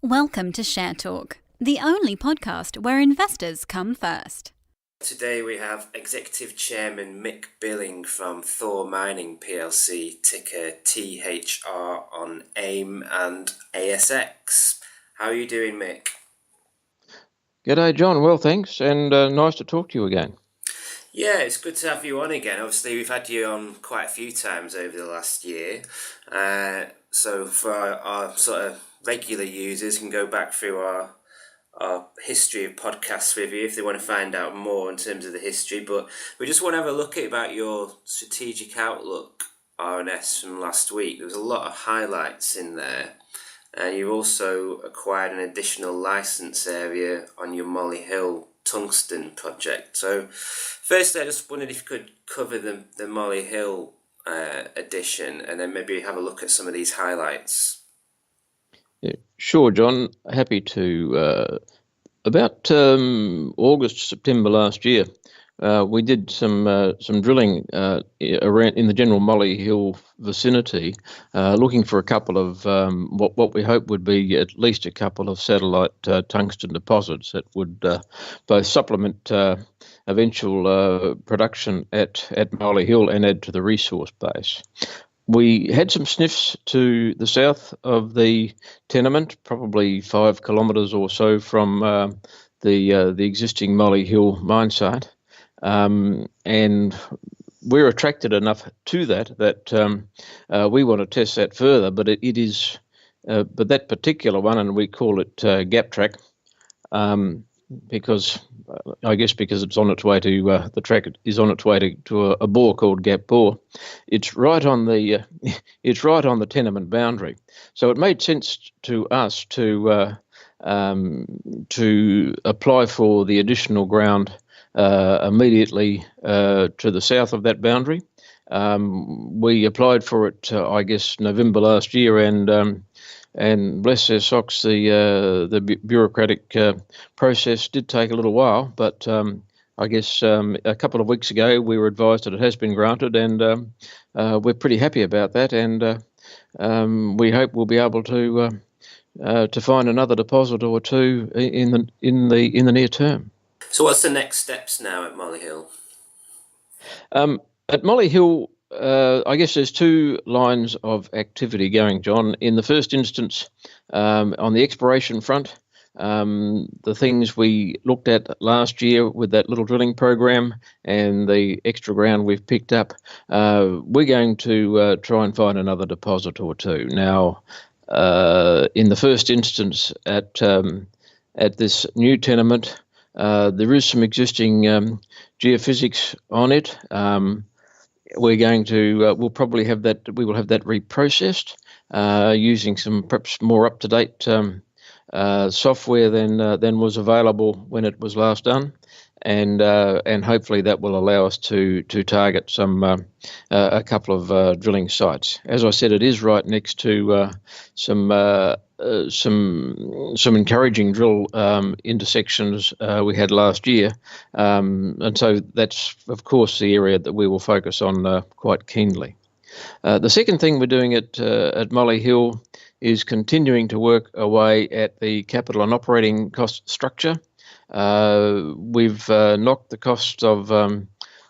Welcome to Share Talk, the only podcast where investors come first. Today we have Executive Chairman Mick Billing from Thor Mining plc, ticker THR on AIM and ASX. How are you doing, Mick? G'day, John. Well, thanks, and nice to talk to you again. Yeah, it's good to have you on again. Obviously, we've had you on quite a few times over the last year. So for our sort of regular users can go back through our history of podcasts with you if they want to find out more in terms of the history. But we just want to have a look at about your strategic outlook RNS from last week. There was a lot of highlights in there. And you also acquired an additional license area on your Molly Hill tungsten project. So firstly, I just wondered if you could cover the Molly Hill addition and then maybe have a look at some of these highlights. Yeah, sure, John. Happy to. About August, September last year, we did some drilling around in the general Molly Hill vicinity, looking for a couple of what we hope would be at least a couple of satellite tungsten deposits that would both supplement eventual production at Molly Hill and add to the resource base. We had some sniffs to the south of the tenement, probably 5 kilometres or so from the existing Molly Hill mine site, and we're attracted enough to that we want to test that further. But it is, but that particular one, and we call it gap track, because it's on its way to the track is on its way to a bore called Gap Bore. It's right on the tenement boundary, so it made sense to us to apply for the additional ground immediately to the south of that boundary. We applied for it, November last year, and bless their socks, the bureaucratic process did take a little while, but a couple of weeks ago we were advised that it has been granted, and we're pretty happy about that, and we hope we'll be able to find another deposit or two in the near term. So what's the next steps now at Molly Hill? At Molly Hill, there's two lines of activity going, John. In the first instance, on the exploration front, the things we looked at last year with that little drilling program and the extra ground we've picked up, we're going to try and find another deposit or two. Now, in the first instance at this new tenement, there is some existing geophysics on it. We're going to we'll probably have that. We will have that reprocessed using some perhaps more up-to-date software than was available when it was last done, and hopefully that will allow us to target a couple of drilling sites. As I said, it is right next to some encouraging drill intersections we had last year, and so that's of course the area that we will focus on quite keenly. The second thing we're doing at Molly Hill is continuing to work away at the capital and operating cost structure. We've knocked the cost of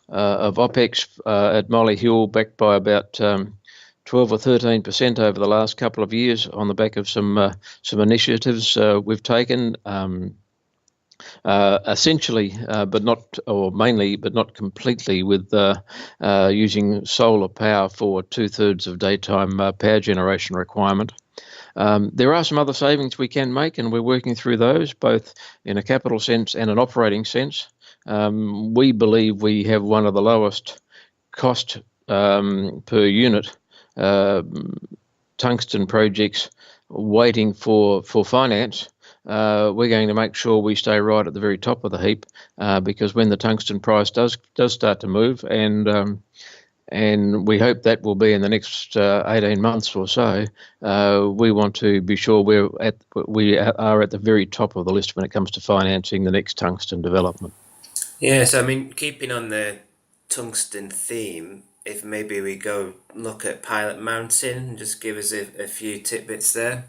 OPEX at Molly Hill back by about 12 or 13% over the last couple of years on the back of some initiatives we've taken, essentially, but not completely, with using solar power for 2/3 of daytime power generation requirement. There are some other savings we can make, and we're working through those, both in a capital sense and an operating sense. We believe we have one of the lowest cost per unit tungsten projects waiting for finance. We're going to make sure we stay right at the very top of the heap, because when the tungsten price does start to move, and we hope that will be in the next 18 months or so, we want to be sure we are at the very top of the list when it comes to financing the next tungsten development. Yes, I mean, keeping on the tungsten theme, if maybe we go look at Pilot Mountain and just give us a few tidbits there.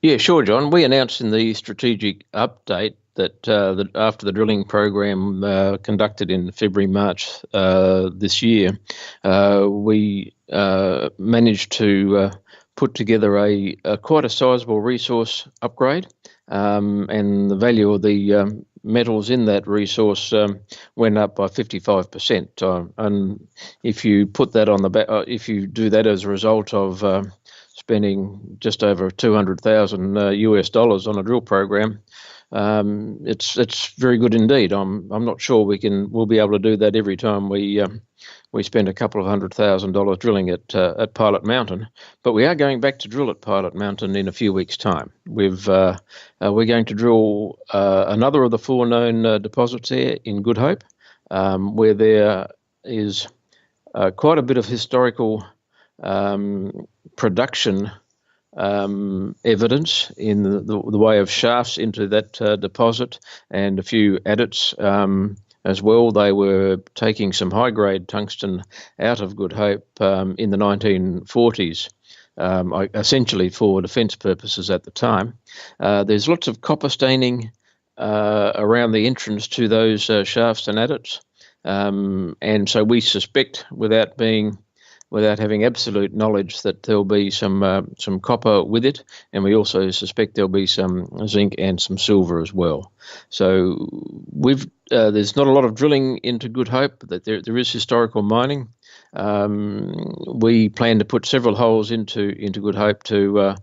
Yeah, sure, John. We announced in the strategic update that after the drilling program conducted in February, March this year, we managed to put together a quite a sizable resource upgrade, and the value of the metals in that resource went up by 55%. And if you put that on the back, if you do that as a result of spending just over 200,000 US dollars on a drill program, it's very good indeed. I'm not sure we'll be able to do that every time we spend a couple of $100,000 drilling at Pilot Mountain, but we are going back to drill at Pilot Mountain in a few weeks' time. We're going to drill another of the 4 known deposits there in Good Hope, where there is quite a bit of historical production evidence in the way of shafts into that deposit, and a few adits as well. They were taking some high-grade tungsten out of Good Hope in the 1940s, essentially for defence purposes at the time. There's lots of copper staining around the entrance to those shafts and adits, and so we suspect, without having absolute knowledge, that there'll be some copper with it, and we also suspect there'll be some zinc and some silver as well. So there's not a lot of drilling into Good Hope, that there is historical mining. We plan to put several holes into Good Hope to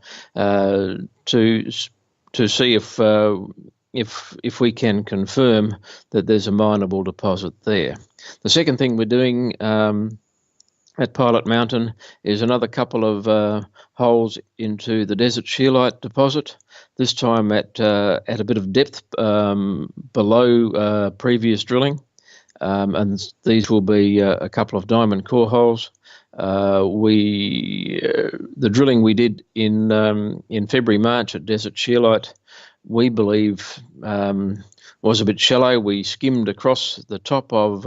see if we can confirm that there's a mineable deposit there. The second thing we're doing at Pilot Mountain is another couple of holes into the desert scheelite deposit, this time at a bit of depth below previous drilling, and these will be a couple of diamond core holes. The drilling we did in February, March at desert scheelite, we believe was a bit shallow. We skimmed across the top of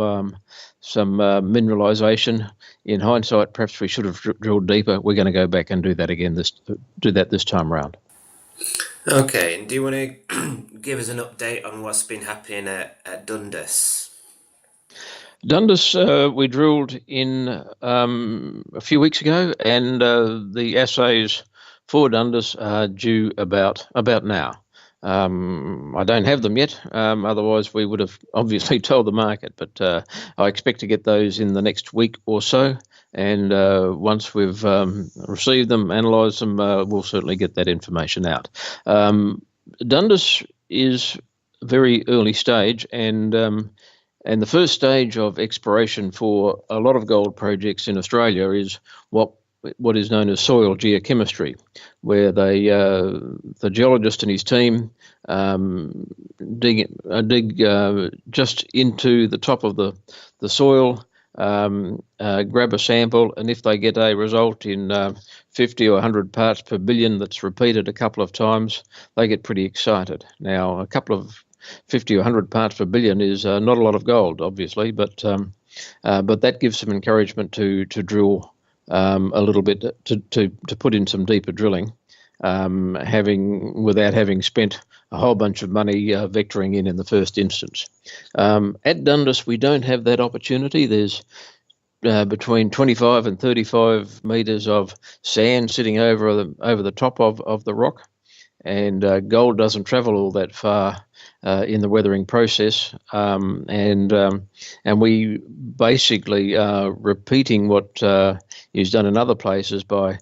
some mineralisation. In hindsight, perhaps we should have drilled deeper. We're going to go back and do that again. This time around. Okay, and do you want to give us an update on what's been happening at Dundas? Dundas, we drilled in a few weeks ago, and the assays for Dundas are due about now. I don't have them yet, otherwise we would have obviously told the market, but I expect to get those in the next week or so, and once we've received them, analysed them, we'll certainly get that information out. Dundas is very early stage, and the first stage of exploration for a lot of gold projects in Australia is what is known as soil geochemistry, where the geologist and his team dig just into the top of the soil, grab a sample, and if they get a result in 50 or 100 parts per billion that's repeated a couple of times, they get pretty excited. Now, a couple of 50 or 100 parts per billion is not a lot of gold, obviously, but that gives some encouragement to drill a little bit, to put in some deeper drilling, without having spent a whole bunch of money vectoring in the first instance. At Dundas, we don't have that opportunity. There's between 25 and 35 metres of sand sitting over the top of the rock, and gold doesn't travel all that far in the weathering process, and we basically are repeating what is done in other places by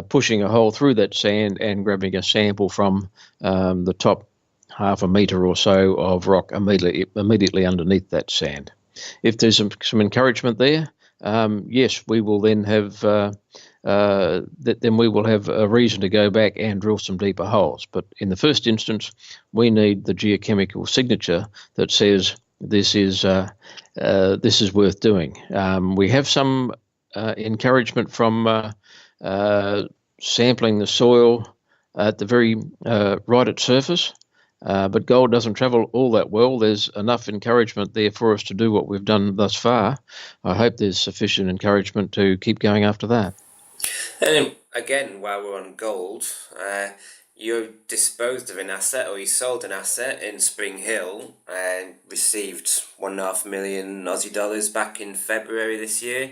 pushing a hole through that sand and grabbing a sample from the top half a metre or so of rock immediately underneath that sand. If there's some encouragement there, yes, we will then have we will have a reason to go back and drill some deeper holes. But in the first instance, we need the geochemical signature that says this is worth doing. We have some encouragement from sampling the soil at the very right at surface, but gold doesn't travel all that well. There's enough encouragement there for us to do what we've done thus far. I hope there's sufficient encouragement to keep going after that. And again, while we're on gold, you disposed of an asset, or you sold an asset in Spring Hill and received 1.5 million Aussie dollars back in February this year.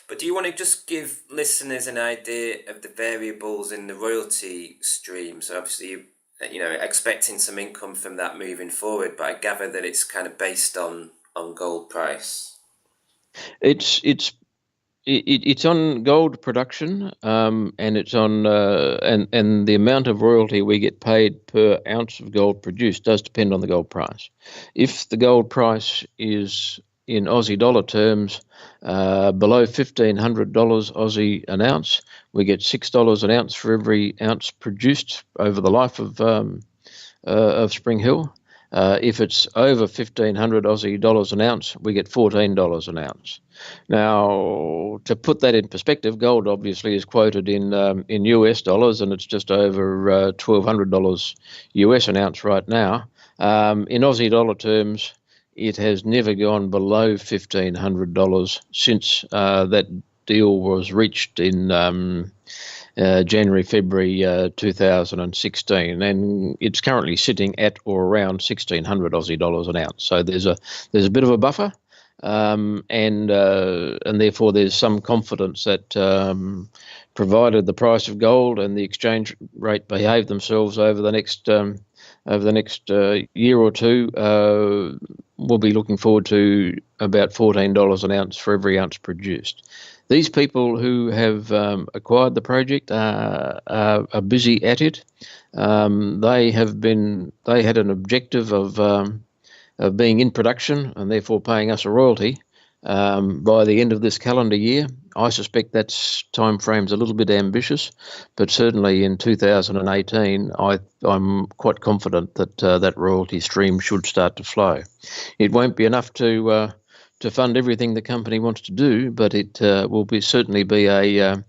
But do you want to just give listeners an idea of the variables in the royalty stream? So obviously, expecting some income from that moving forward, but I gather that it's kind of based on gold price. It's on gold production, and it's on and the amount of royalty we get paid per ounce of gold produced does depend on the gold price. If the gold price is in Aussie dollar terms below $1,500 Aussie an ounce, we get $6 an ounce for every ounce produced over the life of Spring Hill. If it's over 1,500 Aussie dollars an ounce, we get $14 an ounce. Now, to put that in perspective, gold obviously is quoted in US dollars, and it's just over $1,200 US an ounce right now. In Aussie dollar terms, it has never gone below $1,500 since that deal was reached in January, February 2016, and it's currently sitting at or around 1,600 Aussie dollars an ounce. So there's a bit of a buffer, and therefore there's some confidence that provided the price of gold and the exchange rate behave themselves over the next year or two, we'll be looking forward to about $14 an ounce for every ounce produced. These people who have acquired the project are busy at it. They had an objective of being in production and therefore paying us a royalty by the end of this calendar year. I suspect that time frame's a little bit ambitious, but certainly in 2018, I'm quite confident that that royalty stream should start to flow. It won't be enough to fund everything the company wants to do, but it will certainly be a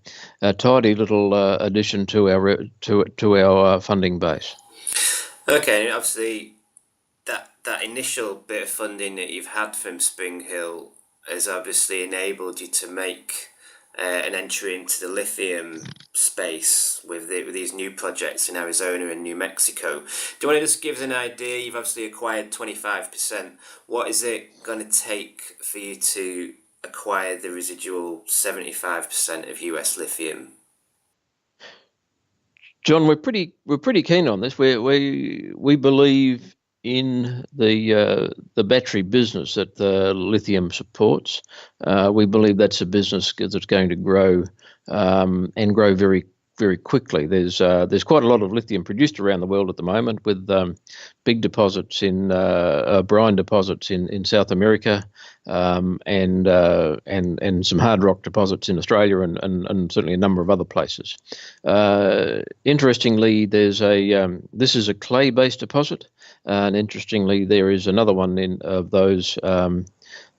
tidy little addition to our funding base. Okay, obviously that initial bit of funding that you've had from Spring Hill has obviously enabled you to make an entry into the lithium space with these new projects in Arizona and New Mexico. Do you want to just give us an idea? You've obviously acquired 25%. What is it going to take for you to acquire the residual 75% of US lithium? John, we're pretty keen on this. We believe in the battery business that the lithium supports. We believe that's a business that's going to grow and grow very, very quickly. There's quite a lot of lithium produced around the world at the moment, with big deposits in brine deposits in South America, and some hard rock deposits in Australia, and certainly a number of other places. Interestingly, this is a clay-based deposit, and interestingly, there is another one of those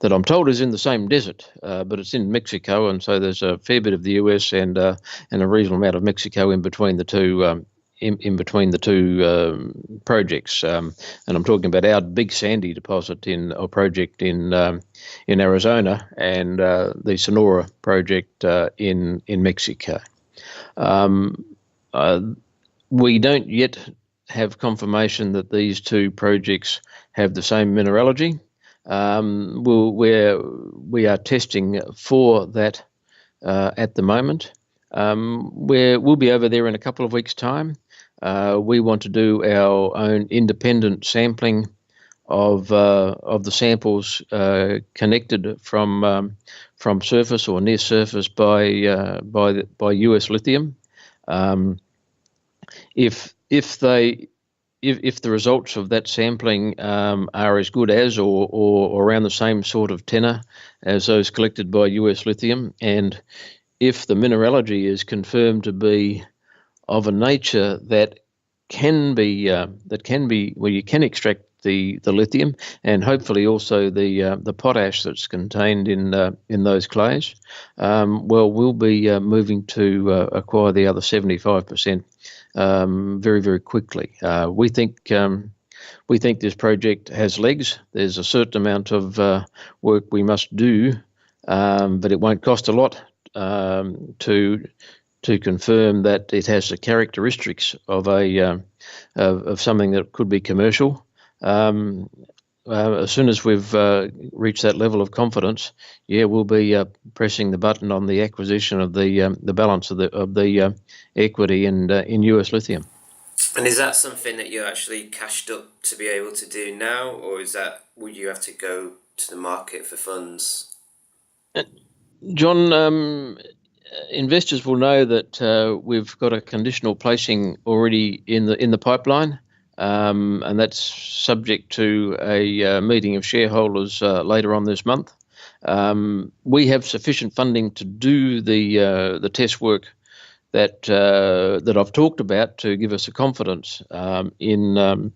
that I'm told is in the same desert, but it's in Mexico, and so there's a fair bit of the US and a reasonable amount of Mexico in between the two. In between the two projects, and I'm talking about our Big Sandy deposit project in Arizona, and the Sonora project in Mexico. We don't yet have confirmation that these two projects have the same mineralogy. We are testing for that at the moment. We'll be over there in a couple of weeks' time. We want to do our own independent sampling of the samples connected from surface or near surface by US lithium. If the results of that sampling are as good as or around the same sort of tenor as those collected by US lithium, and if the mineralogy is confirmed to be of a nature that can be where you can extract the lithium, and hopefully also the potash that's contained in those clays, we'll be moving to acquire the other 75% very, very quickly. We think this project has legs. There's a certain amount of work we must do, but it won't cost a lot to to confirm that it has the characteristics of of something that could be commercial. As soon as we've reached that level of confidence, we'll be pressing the button on the acquisition of the balance of the equity in US Lithium. And is that something that you're actually cashed up to be able to do now, or would you have to go to the market for funds? John, investors will know that we've got a conditional placing already in the pipeline, and that's subject to a meeting of shareholders later on this month. We have sufficient funding to do the test work that I've talked about to give us a confidence in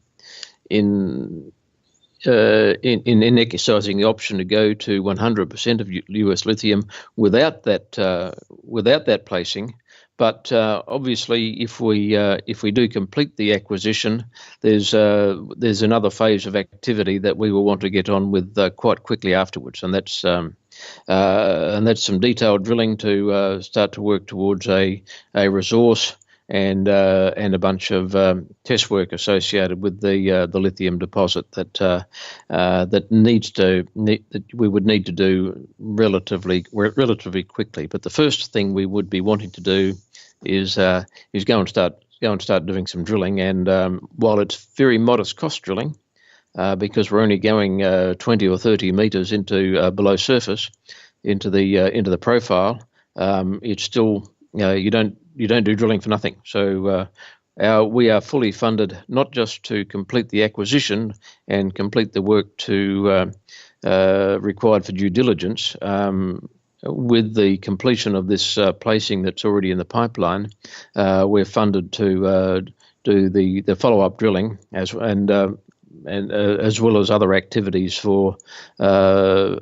exercising the option to go to 100% of US Lithium without that placing. But obviously, if we do complete the acquisition, there's another phase of activity that we will want to get on with quite quickly afterwards, and that's some detailed drilling to start to work towards a resource and a bunch of test work associated with the lithium deposit that we would need to do relatively quickly. But the first thing we would be wanting to do is go and start doing some drilling. And while it's very modest cost drilling, because we're only going 20 or 30 meters into below surface into the profile, it's still you don't do drilling for nothing. So we are fully funded not just to complete the acquisition and complete the work required for due diligence. With the completion of this placing that's already in the pipeline, we're funded to do the follow-up drilling as well as other activities for on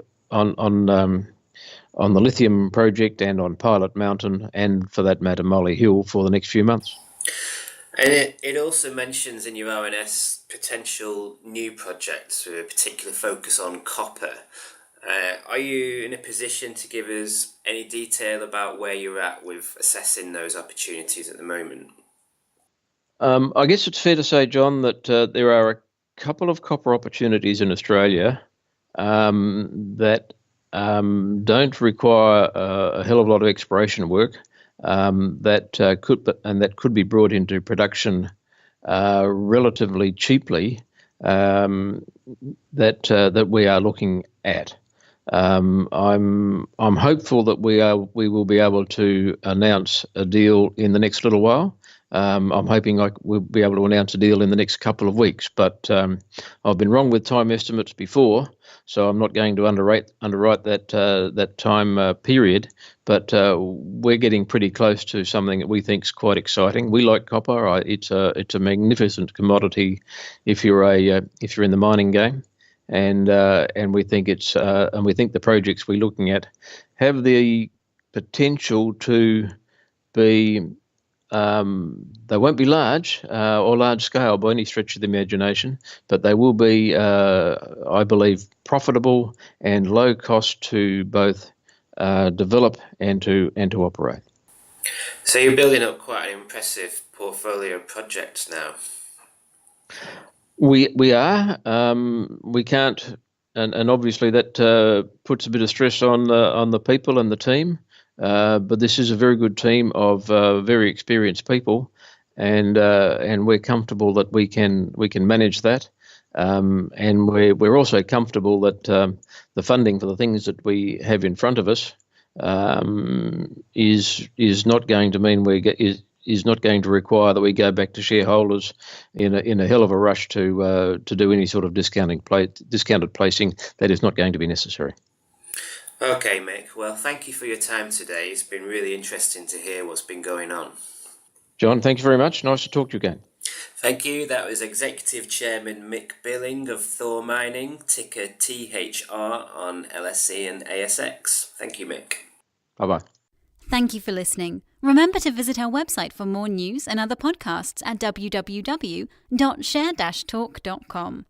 the lithium project and on Pilot Mountain, and for that matter Molly Hill, for the next few months. And it also mentions in your RNS potential new projects with a particular focus on copper. Are you in a position to give us any detail about where you're at with assessing those opportunities at the moment? I guess it's fair to say, John, that there are a couple of copper opportunities in Australia that don't require a hell of a lot of exploration work, that could be brought into production relatively cheaply, that we are looking at. I'm hopeful that we will be able to announce a deal in the next little while. I'm hoping we'll be able to announce a deal in the next couple of weeks, but I've been wrong with time estimates before, so I'm not going to underwrite that time period. But we're getting pretty close to something that we think is quite exciting. We like copper. It's a magnificent commodity if you're in the mining game, and we think the projects we're looking at have the potential to be. They won't be large or large scale by any stretch of the imagination, but they will be, I believe, profitable and low cost to both develop and to operate. So you're building up quite an impressive portfolio of projects now. We are. We can't, and obviously that puts a bit of stress on the people and the team. But this is a very good team of very experienced people, and we're comfortable that we can manage that, and we're also comfortable that the funding for the things that we have in front of us is not going to mean is not going to require that we go back to shareholders in a hell of a rush to do any sort of discounted placing. That is not going to be necessary. Okay, Mick. Well, thank you for your time today. It's been really interesting to hear what's been going on. John, thank you very much. Nice to talk to you again. Thank you. That was Executive Chairman Mick Billing of Thor Mining, ticker THR on LSE and ASX. Thank you, Mick. Bye-bye. Thank you for listening. Remember to visit our website for more news and other podcasts at www.share-talk.com.